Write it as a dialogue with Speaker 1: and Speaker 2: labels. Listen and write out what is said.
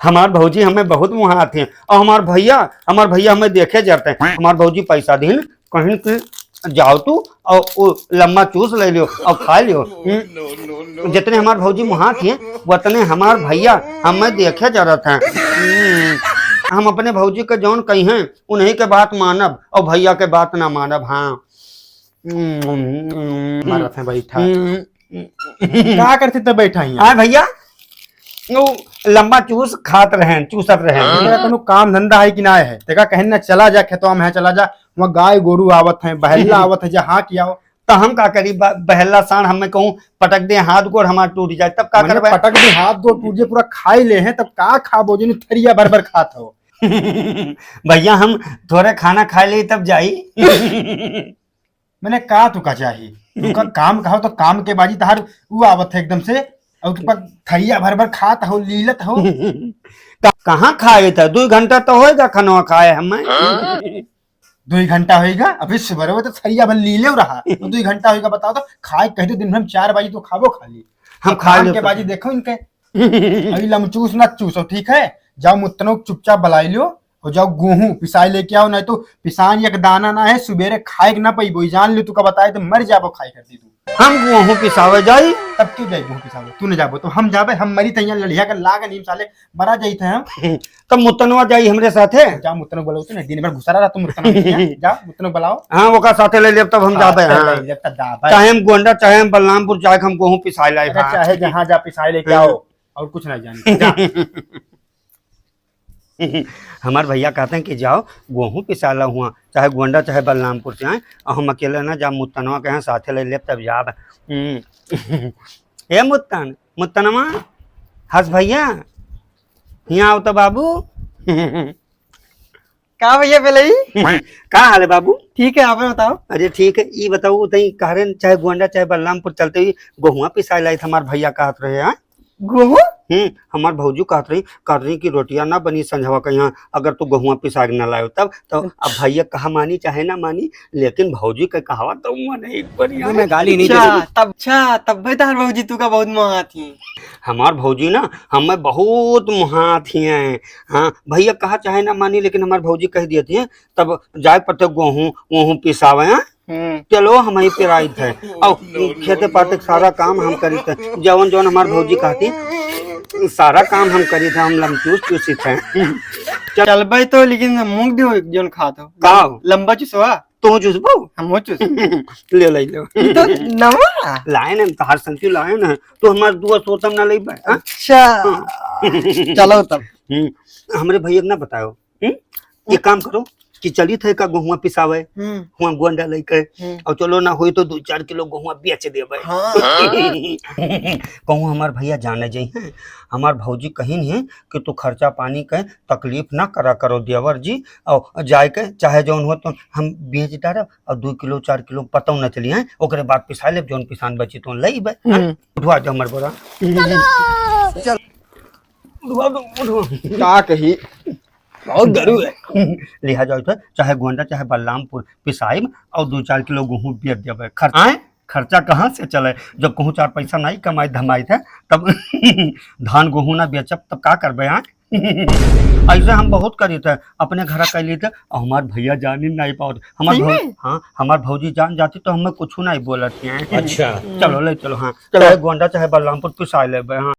Speaker 1: हमार भौजी हमें बहुत मुहात हैं और हमार भैया हमें देखे जाते हैं। हमार भौजी पैसा दिन कहीं की जाओ तू और वो लम्बा चूस ले लियो और खा लियो। जितने हमार भौजी मुहात हैं उतने हमार भैया हमें देखे जरूरत है। हम अपने भौजी के जौन कही हैं उन्हीं के बात मानब और भैया के बात ना मानब। हाँ
Speaker 2: मारत है बैठा क्या करते थे बैठा ही
Speaker 1: हाँ भैया वो लंबा चूसत रहे।
Speaker 2: तेरा कोनो काम धंधा है कि ना है? देखा कहीं ना चला जा खेतवा में चला जा, वहाँ गाय गोरू आवत है, बहला आवत है, जहाँ किया हो
Speaker 1: तो हम का करी बहला साण हमें कहूँ पटक दे हाथ गोड़ हमार टूट जाए तब का करबे?
Speaker 2: पटक दे हाथ गोड़ टूट पूरा खाई ले हैं तब का खाबो जो थरिया भर भर खात हो।
Speaker 1: भैया हम थोड़े खाना खा ले तब जाई।
Speaker 2: मैंने कहा तू का चाहिए तू का काम कहो तो काम के बाजी तहार वो आवत है एकदम से और तू पर थरिया भर भर खात हो लीलत हो।
Speaker 1: कहाँ खाए था 2 घंटा तो होएगा खाना खाए हमें।
Speaker 2: 2 घंटा होएगा अभी सुबह हो तो थरिया भर लीले रहा तो 2 घंटा होएगा बताओ तो खाए कहते दिन भर 4 बजे तो खाबो खाली
Speaker 1: हम खा ले
Speaker 2: के बाजी देखो इनके अभी लमचूस ना चूसो ठीक है। जाओ मुतनो चुपचाप बलाई लियो और जाओ गेहूं पिसाई लेके आओ नहीं तो पिसान एक दाना ना है सुबेरे खाए ना पई बोई जान ली तू का बताए तो मर जाबो खाई करती तू।
Speaker 1: हम गेहूं पिसावे जाई
Speaker 2: तब क्यों जाए गेहूं पिसावे? तू न जाबो तो हम जाबे हम मरी तैयार लड़िया का लाग नीम साले बड़ा जाई थे हम।
Speaker 1: तब मुतनवा जाई हमरे साथे।
Speaker 2: जा मुतनो बुलाओ तू दिन भर घुसरा रहा तू मुतनो जा मुतनो बुलाओ।
Speaker 1: हाँ वो का साथे ले लेब तब हम जाबे। हाँ चाहे हम गोंडा चाहे हम बलरामपुर चाहे हम गेहूं पिसाई लाए
Speaker 2: चाहे जहाँ जा पिसाई लेके आओ और कुछ नहीं जाने।
Speaker 1: हमार भैया कहते हैं कि जाओ गेहूं पिसाला हुआ चाहे गोंडा चाहे बलरामपुर से आए और हम अकेले ना जा मुतनवा के यहाँ साथे ले लेब तब जाब। ए मुतनवा हस भैया यहाँ आओ तो बाबू।
Speaker 3: का भैया पहले
Speaker 1: का हाल है बाबू?
Speaker 3: ठीक है आप बताओ।
Speaker 1: अरे ठीक है ये बताओ तई कह चाहे गोंडा चाहे बलरामपुर चलते हुए गेहुआ पिसाई लाई हमार भैया कहत रहे हैं।
Speaker 3: गेहूं
Speaker 1: हमार भौजू कहत रही कि रोटियां ना बनी संझवा के यहाँ अगर तू गेहुआ पिसाग ना लायो तब तो अब भैया कहा मानी चाहे ना मानी लेकिन भौजी के कहावा तो मन एक बढ़िया
Speaker 3: मैं गाली नहीं तब भाई तार भौजी तू का बहुत मुहा थी।
Speaker 1: हमार भौजी ना हमें बहुत मुहात ही हैं। हाँ भैया कहा चाहे ना मानी लेकिन हमार भौजी कह दिए थे तब जाए पड़ते गेहूं पिसावे हैं। चलो हम ही पिराई थे और खेते पाते सारा काम हम करी थे जवन जवन हमार भौजी कहती सारा काम हम करी थे। हम लमचूस चूसी थे।
Speaker 3: चल भाई तो लेकिन मुंह दो जोन खात हो
Speaker 1: का
Speaker 3: लंबा चुसवा
Speaker 1: तू चूसबो
Speaker 3: हम चुस
Speaker 1: ले ले लो
Speaker 3: तो नवा
Speaker 1: लाए ना तहार संती लाए ना तो हमार दुआ सोतम ना ले।
Speaker 3: अच्छा चलो तब
Speaker 1: हमरे भैया ना बताओ ये काम करो कि चली थे का गेहुआ पिसावे हुआ गोंडा लेके और चलो ना हुई तो 2-4 किलो गेहुआ बेच देवे। कहूँ हमार भैया जाने जाई हैं हमार भौजी कहीं नहीं है कि तू खर्चा पानी के तकलीफ ना करा करो देवर जी और जाए के चाहे जौन हो तो हम बेच डारब और 2 किलो 4 किलो पता न चली है ओकरे बाद पिसा लेब जौन पिसान बची तो लईबे। उठवा दो हमर बोरा चल उठवा दो
Speaker 3: का कही बहुत गरु है।
Speaker 1: लिहा जाओ तो चाहे गोंडा चाहे बलरामपुर पिसाई और 2-4 किलो गेहूं बेच देवे। खर्चा कहाँ से चले जब कहूँ 4 पैसा नहीं कमाई धमाई थे तब धान गेहूं ना बेचब तब का करबे? यहाँ ऐसे हम बहुत करी थे अपने घर कैली थे और हमार भैया जान ही नहीं पाओ हमार भौजी जान जाती तो हमें कुछ नहीं बोलती हैं। अच्छा चलो ले चलो। हाँ चाहे गोंडा चाहे बलरामपुर पिसाई लेबे। हाँ